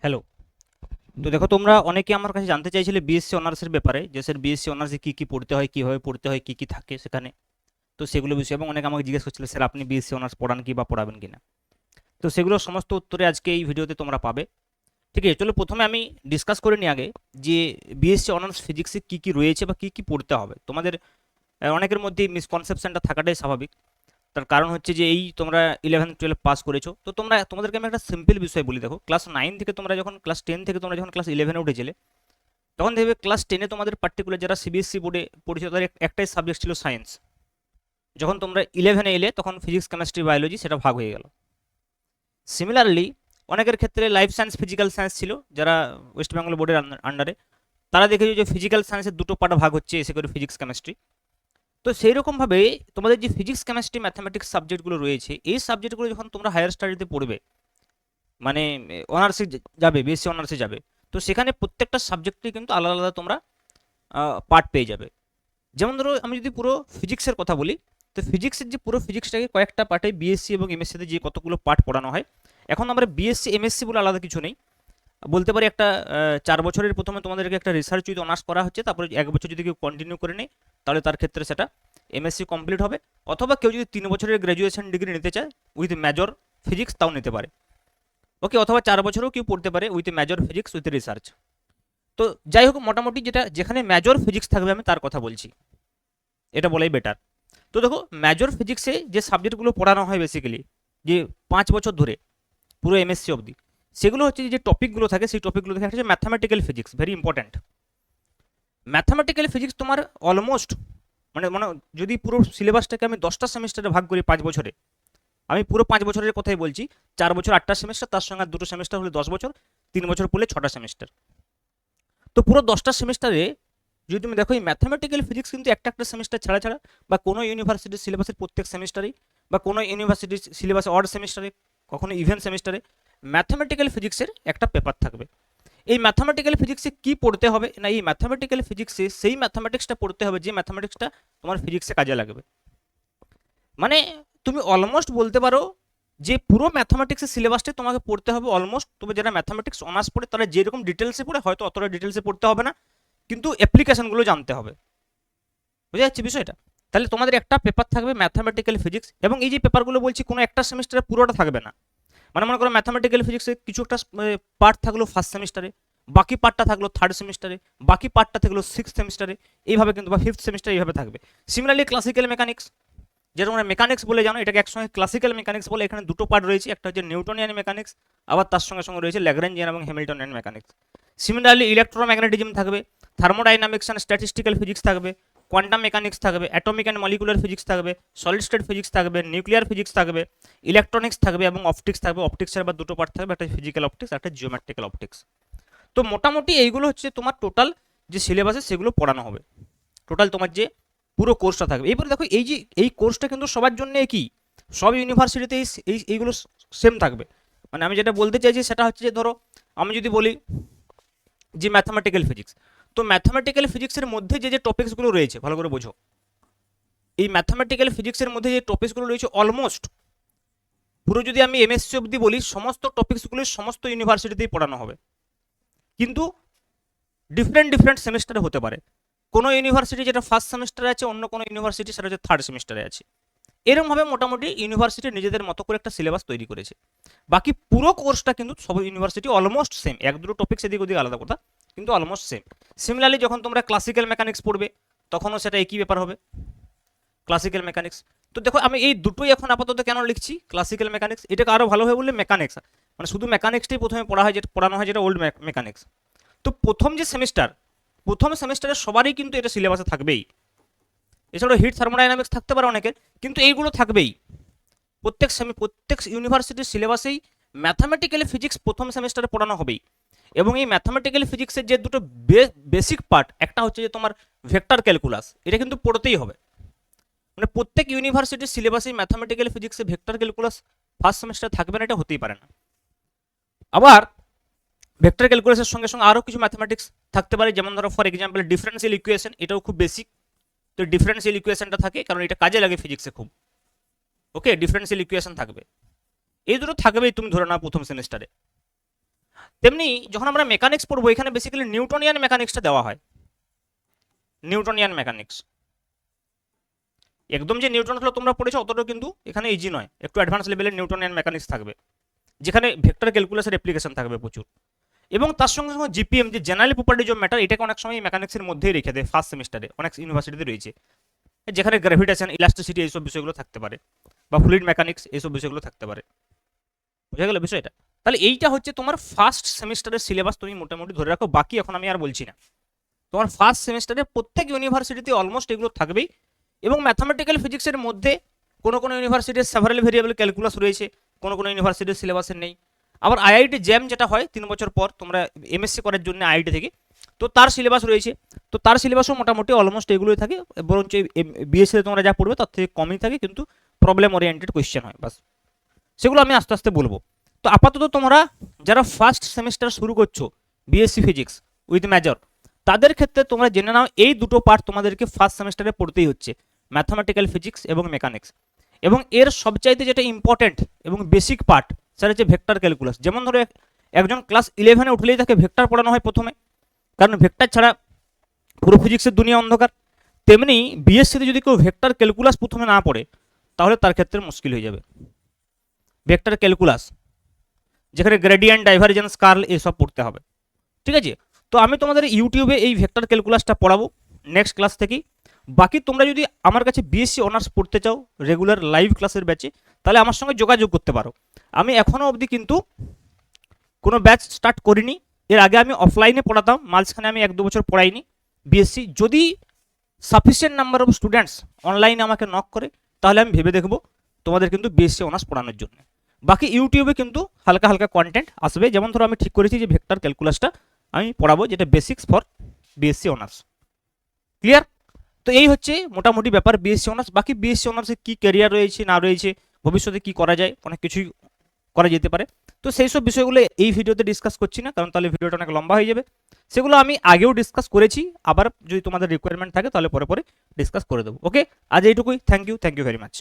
Hello. তো দেখো, তোমরা অনেকে আমার কাছে জানতে চাইছিলে বিএসসি অনার্সের ব্যাপারে, যে স্যার বিএসসি অনার্সে কী কী পড়তে হয়, কীভাবে পড়তে হয়, কী কী থাকে সেখানে। তো সেগুলো বিষয়ে এবং অনেকে আমাকে জিজ্ঞেস করছিল, স্যার আপনি বিএসসি অনার্স পড়ান কি বা পড়াবেন কিনা। তো সেগুলো সমস্ত উত্তরে আজকে এই ভিডিওতে তোমরা পাবে। ঠিক আছে, চলো প্রথমে আমি ডিসকাস করে নিই আগে যে বিএসসি অনার্স ফিজিক্সে কী কী রয়েছে বা কী কী পড়তে হবে তোমাদের। অনেকের মধ্যে মিসকনসেপশনটা থাকাটাই স্বাভাবিক। তার কারণ হচ্ছে যে এই তোমরা 11-12 পাস করেছো, তো তোমাদেরকে আমি একটা সিম্পল বিষয় বলি। দেখো, ক্লাস 9 থেকে তোমরা যখন ক্লাস 10 থেকে তোমরা যখন ক্লাস 11-এ উঠেছিলে, তখন দেখবে ক্লাস 10-এ তোমাদের পার্টিকুলার যারা সিবিএসসি বোর্ডে পড়েছে তাদের একটাই সাবজেক্ট ছিল সায়েন্স। যখন তোমরা 11-এ এলে তখন ফিজিক্স, কেমিস্ট্রি, বায়োলজি সেটা ভাগ হয়ে গেল। সিমিলারলি অনেকের ক্ষেত্রে লাইফ সায়েন্স, ফিজিক্যাল সায়েন্স ছিল যারা ওয়েস্ট বেঙ্গল বোর্ডের আন্ডারে। তারা দেখেছো যে ফিজিক্যাল সায়েন্সের দুটো পার্ট ভাগ হচ্ছে, এসে করে ফিজিক্স, কেমিস্ট্রি। তো সেই রকমভাবে তোমাদের যে ফিজিক্স, কেমিস্ট্রি, ম্যাথামেটিক্স সাবজেক্টগুলো রয়েছে, এই সাবজেক্টগুলো যখন তোমরা হায়ার স্টাডিতে পড়বে, মানে অনার্সে যাবে, বিএসসি অনার্সে যাবে, তো সেখানে প্রত্যেকটা সাবজেক্টে কিন্তু আলাদা আলাদা তোমরা পার্ট পেয়ে যাবে। যেমন ধরো, আমি যদি পুরো ফিজিক্সের কথা বলি, তো ফিজিক্সের যে পুরো ফিজিক্সটাকে কয়েকটা পার্টে বিএসসি এবং এমএসসিতে যে কতগুলো পার্ট পড়ানো হয়। এখন আমরা বিএসসি, এমএসসি বলে আলাদা কিছু নেই। বলতে পারি একটা 4 বছরের প্রথমে তোমাদেরকে একটা রিসার্চ উইথ অনার্স করা হচ্ছে, তারপরে 1 বছর যদি কেউ কন্টিনিউ করে নেয়, তাহলে তার ক্ষেত্রে সেটা এমএসসি কমপ্লিট হবে। অথবা কেউ যদি 3 বছরের গ্র্যাজুয়েশন ডিগ্রি নিতে চায় উইথ মেজর ফিজিক্স, তাও নিতে পারে। ওকে, অথবা 4 বছরও কেউ পড়তে পারে with major physics with research. তো যাই হোক, মোটামুটি যেটা যেখানে মেজর ফিজিক্স থাকবে আমি তার কথা বলছি, এটা বলাই বেটার। তো দেখো, মেজর ফিজিক্সে যে সাবজেক্টগুলো পড়ানো হয় বেসিক্যালি, যে 5 বছর ধরে পুরো এমএসসি অবধি, সেগুলো হচ্ছে যে টপিকগুলো থাকে, সেই টপিকগুলো থাকে একটা হচ্ছে mathematical physics, very important. Mathematical physics তোমার অলমোস্ট মানে মানে যদি পুরো সিলেবাসটাকে আমি 10টা সেমিস্টারে ভাগ করি 5 বছরে, আমি পুরো 5 বছরের কথাই বলছি। 4 বছর 8টা সেমিস্টার, তার সঙ্গে আর 2টো সেমিস্টার হলে 10 বছর, 3 বছর পড়লে 6টা সেমিস্টার। তো পুরো 10টা সেমিস্টারে যদি তুমি দেখো, এই ম্যাথামেটিক্যাল ফিজিক্স কিন্তু একটা একটা সেমিস্টার ছাড়া ছাড়া, বা কোনো ইউনিভার্সিটির সিলেবাসের প্রত্যেক সেমিস্টারে, বা কোনো ইউনিভার্সিটির সিলেবাসে অড সেমিস্টারে, কখনো ইভেন সেমিস্টারে ম্যাথামেটিক্যাল ফিজিক্সের একটা পেপার থাকবে। এই ম্যাথামেটিক্যাল ফিজিক্সে কি পড়তে হবে না, এই ম্যাথামেটিক্যাল ফিজিক্সে সেই ম্যাথামেটিক্সটা পড়তে হবে যে ম্যাথামেটিক্সটা তোমার ফিজিক্সে কাজে লাগবে। মানে তুমি অলমোস্ট বলতে পারো যে পুরো ম্যাথামেটিক্সের সিলেবাসটাই তোমাকে পড়তে হবে অলমোস্ট। তবে যারা ম্যাথামেটিক্স অনার্স পড়ে তারা যেরকম ডিটেলসে পড়ে হয়তো অতটা ডিটেলসে পড়তে হবে না, কিন্তু অ্যাপ্লিকেশনগুলো জানতে হবে। বুঝা যাচ্ছে বিষয়টা? তাহলে তোমাদের একটা পেপার থাকবে ম্যাথামেটিক্যাল ফিজিক্স, এবং এই যে পেপারগুলো বলছি কোনো একটা সেমিস্টারে পুরোটা থাকবে না। মানে মনে করো ম্যাথামেটিক্যাল ফিজিক্সে কিছু একটা পার্ট থাকলো ফার্স্ট সেমিস্টারে, বাকি পার্টটা থাকলো থার্ড সেমিস্টারে, বাকি পার্টটা থাকলো সিক্স সেমিস্টারে, এইভাবে কিন্তু, বা ফিফথ সেমিস্টারে এইভাবে থাকবে। সিমিলারলি ক্লাসিক্যাল মেকানিক্স, যেটা তোমরা মেকানিক্স বলে জানো, এটাকে একসঙ্গে ক্লাসিক্যাল মেকানিক্স বলে। এখানে দুটো পার্ট রয়েছে, একটা হচ্ছে নিউটনিয়ান মেকানিক্স, আবার তার সঙ্গে সঙ্গে রয়েছে ল্যাগ্রাঞ্জিয়ান এবং হ্যামিল্টনিয়ান মেকানিক্স। সিমিলারলি ইলেকট্রোম্যাগনেটিজম থাকবে, থার্মোডাইনামিক্স অ্যান্ড স্ট্যাটিস্টিক্যাল ফিজিক্স থাকবে, কোয়ান্টাম মেকানিক্স থাকবে, অ্যাটমিক অ্যান্ড মলিকুলার ফিজিক্স থাকবে, সলিড স্টেট ফিজিক্স থাকবে, নিউক্লিয়ার ফিজিক্স থাকবে, ইলেকট্রনিক্স থাকবে, এবং অপটিক্স থাকবে। অপটিক্সের আবার দুটো পার্ট থাকবে, একটা ফিজিক্যাল অপটিক্স, একটা জিওমেট্রিক্যাল অপটিক্স। তো মোটামুটি এইগুলো হচ্ছে তোমার টোটাল যে সিলেবাসে সেগুলো পড়ানো হবে, টোটাল তোমার যে পুরো কোর্সটা থাকবে। এরপরে দেখো, এই যে এই কোর্সটা কিন্তু সবার জন্য একই, সব ইউনিভার্সিটিতে এইগুলো সেম থাকবে। মানে আমি যেটা বলতে চাইছি সেটা হচ্ছে যে, ধরো আমি যদি বলি যে ম্যাথামেটিক্যাল ফিজিক্স, তো ম্যাথামেটিক্যাল ফিজিক্সের মধ্যে যে যে টপিক্সগুলো রয়েছে ভালো করে বোঝো। এই ম্যাথামেটিক্যাল ফিজিক্সের মধ্যে যে টপিক্সগুলো রয়েছে অলমোস্ট পুরো, যদি আমি এমএসসি অবধি বলি, সমস্ত টপিক্সগুলো সমস্ত ইউনিভার্সিটিতেই পড়ানো হবে, কিন্তু ডিফারেন্ট ডিফারেন্ট সেমিস্টারে হতে পারে। কোনো ইউনিভার্সিটি যেটা ফার্স্ট সেমিস্টারে আছে, অন্য কোনো ইউনিভার্সিটি সেটা হচ্ছে থার্ড সেমিস্টারে আছে। এরকমভাবে মোটামুটি ইউনিভার্সিটি নিজেদের মতো করে একটা সিলেবাস তৈরি করেছে। বাকি পুরো কোর্সটা কিন্তু সব ইউনিভার্সিটি অলমোস্ট সেম, এক দুটো টপিক এদিক ওদিক আলাদা কথা, কিন্তু অলমোস্ট সেম। সিমিলারলি যখন তোমরা ক্লাসিক্যাল মেকানিক্স পড়বে, তখনও সেটা একই ব্যাপার হবে, ক্লাসিক্যাল মেকানিক্স। তো দেখো, আমি এই দুটোই এখন আপাতত কেন লিখছি ক্লাসিক্যাল মেকানিক্স, এটাকে আরও ভালোভাবে বললে মেকানিক্স, মানে শুধু মেকানিক্সটাই প্রথমে পড়ানো হয়, যেটা ওল্ড মেকানিক্স। তো প্রথম সেমিস্টারে সবারই কিন্তু এটা সিলেবাসে থাকবেই। এছাড়াও হিট থার্মোডাইনামিক্স থাকতে পারে অনেকের, কিন্তু এইগুলো থাকবেই। প্রত্যেক ইউনিভার্সিটির সিলেবাসেই ম্যাথামেটিক্যাল ফিজিক্স প্রথম সেমিস্টারে পড়ানো হবেই। এবং এই ম্যাথামেটিক্যাল ফিজিক্সের যে দুটো বেসিক পার্ট, একটা হচ্ছে যে তোমার ভেক্টর ক্যালকুলাস, এটা কিন্তু পড়তেই হবে। মানে প্রত্যেক ইউনিভার্সিটির সিলেবাসেই ম্যাথামেটিক্যাল ফিজিক্সে ভেক্টর ক্যালকুলাস ফার্স্ট সেমিস্টারে থাকবে না, এটা হতেই পারে না। আবার ভেক্টর ক্যালকুলাসের সঙ্গে সঙ্গে আরও কিছু ম্যাথামেটিক্স থাকতে পারে, যেমন ধরো ফর এক্সাম্পল ডিফারেন্সিয়াল ইকুয়েশন, এটাও খুব বেসিক। তো ডিফারেন্সিয়াল ইকুয়েশনটা থাকে, কারণ এটা কাজে লাগে ফিজিক্সে খুব। ওকে, ডিফারেন্সিয়াল ইকুয়েশন থাকবে, এই দুটো থাকবেই তুমি ধরে নাও প্রথম সেমিস্টারে। তেমনি যখন আমরা মেকানিক্স পড়বো এখানে বেসিক্যালি নিউটনিয়ান মেকানিক্সটা দেওয়া হয়, নিউটনিয়ান মেকানিক্স। একদম যে নিউটন হলো তোমরা পড়েছো অতটাও কিন্তু এখানে ইজি নয়, একটু অ্যাডভান্স লেভেলের নিউটনিয়ান মেকানিক্স থাকবে, যেখানে ভেক্টর ক্যালকুলাসের অ্যাপ্লিকেশন থাকবে প্রচুর। এবং তার সঙ্গে সঙ্গে জিপিএম, যে জেনারেল প্রপার্টিজ অফ ম্যাটার, এটাকে অনেক সময় মেকানিক্সের মধ্যেই রেখে দেয় ফার্স্ট সেমিস্টারে, অনেক ইউনিভার্সিটিতে রয়েছে, যেখানে গ্র্যাভিটেশন, ইলাস্টিসিটি এইসব বিষয়গুলো থাকতে পারে, বা ফ্লুইড মেকানিক্স এইসব বিষয়গুলো থাকতে পারে। বুঝা গেল বিষয়টা? তাহলে এইটা হচ্ছে তোমার ফার্স্ট সেমিস্টারের সিলেবাস, তুমি মোটামুটি ধরে রাখো, বাকি এখন আমি আর বলছি না। তোমার ফার্স্ট সেমিস্টারে প্রত্যেক ইউনিভার্সিটিতে অলমোস্ট এগুলো থাকবেই। এবং ম্যাথামেটিক্যাল ফিজিক্সের মধ্যে কোনো কোনো ইউনিভার্সিটির সেভারাল ভেরিয়েবল ক্যালকুলাস রয়েছে, কোনো কোনো ইউনিভার্সিটির সিলেবাসের নেই। আবার আইআইটি জ্যাম যেটা হয় 3 বছর পর তোমরা এমএসসি করার জন্য আইআইটি থেকে, তো তার সিলেবাস রয়েছে, তো তার সিলেবাসও মোটামুটি অলমোস্ট এগুলোই থাকে, বরঞ্চ বিএসসিতে তোমরা যা পড়বে তার থেকে কমই থাকে, কিন্তু প্রবলেম ওরিয়েন্টেড কোয়েশ্চেন হয় বাস। সেগুলো আমি আস্তে আস্তে বলবো। তো আপাতত তোমরা যারা ফার্স্ট সেমিস্টার শুরু করছো বিএসসি ফিজিক্স উইথ মেজর, তাদের ক্ষেত্রে তোমরা জেনে নাও এই দুটো পার্ট তোমাদেরকে ফার্স্ট সেমিস্টারে পড়তেই হচ্ছে, ম্যাথামেটিক্যাল ফিজিক্স এবং মেকানিক্স। এবং এর সবচাইতে যেটা ইম্পর্টেন্ট এবং বেসিক পার্ট সেটা হচ্ছে ভেক্টর ক্যালকুলাস। যেমন ধরো একজন ক্লাস 11-এ উঠলেই তাকে ভেক্টর পড়ানো হয় প্রথমে, কারণ ভেক্টর ছাড়া পুরো ফিজিক্সের দুনিয়া অন্ধকার। তেমনি বিএসসিতে যদি কেউ ভেক্টর ক্যালকুলাস প্রথমে না পড়ে তাহলে তার ক্ষেত্রে মুশকিল হয়ে যাবে। ভেক্টর ক্যালকুলাস, যেখানে গ্রেডিয়েন্ট, ডাইভারজেন্স, কার্ল এসব পড়তে হবে, ঠিক আছে? তো আমি তোমাদের ইউটিউবে এই ভেক্টর ক্যালকুলাসটা পড়াবো নেক্সট ক্লাস থেকেই। বাকি তোমরা যদি আমার কাছে বিএসসি অনার্স পড়তে চাও রেগুলার লাইভ ক্লাসের ব্যাচে, তাহলে আমার সঙ্গে যোগাযোগ করতে পারো। আমি এখনও অবধি কিন্তু কোনো ব্যাচ স্টার্ট করিনি, এর আগে আমি অফলাইনে পড়াতাম, মাঝখানে আমি 1-2 বছর পড়াইনি বিএসসি। যদি সাফিসিয়েন্ট নাম্বার অফ স্টুডেন্টস অনলাইনে আমাকে নক করে তাহলে আমি ভেবে দেখব তোমাদের কিন্তু বিএসসি অনার্স পড়ানোর জন্য। বাকি ইউটিউবে কিন্তু হালকা হালকা কন্টেন্ট আসবে, যেমন ধরো আমি ঠিক করেছি যে ভেক্টর ক্যালকুলাসটা আমি পড়াবো, যেটা basics for BSc honours. Clear? তো এই হচ্ছে মোটামুটি ব্যাপার বিএসসি অনার্স। বাকি বিএসসি অনার্সে কী ক্যারিয়ার রয়েছে না রয়েছে, ভবিষ্যতে কী করা যায়, অনেক কিছুই করা যেতে পারে। তো সেই সব বিষয়গুলো এই ভিডিওতে ডিসকাস করছি না, কারণ তাহলে ভিডিওটা অনেক লম্বা হয়ে যাবে। সেগুলো আমি আগেও ডিসকাস করেছি, আবার যদি তোমাদের রিকোয়ারমেন্ট থাকে তাহলে পরে পরে ডিসকাস করে দেবো। ওকে, আজ এইটুকুই। Thank you very much.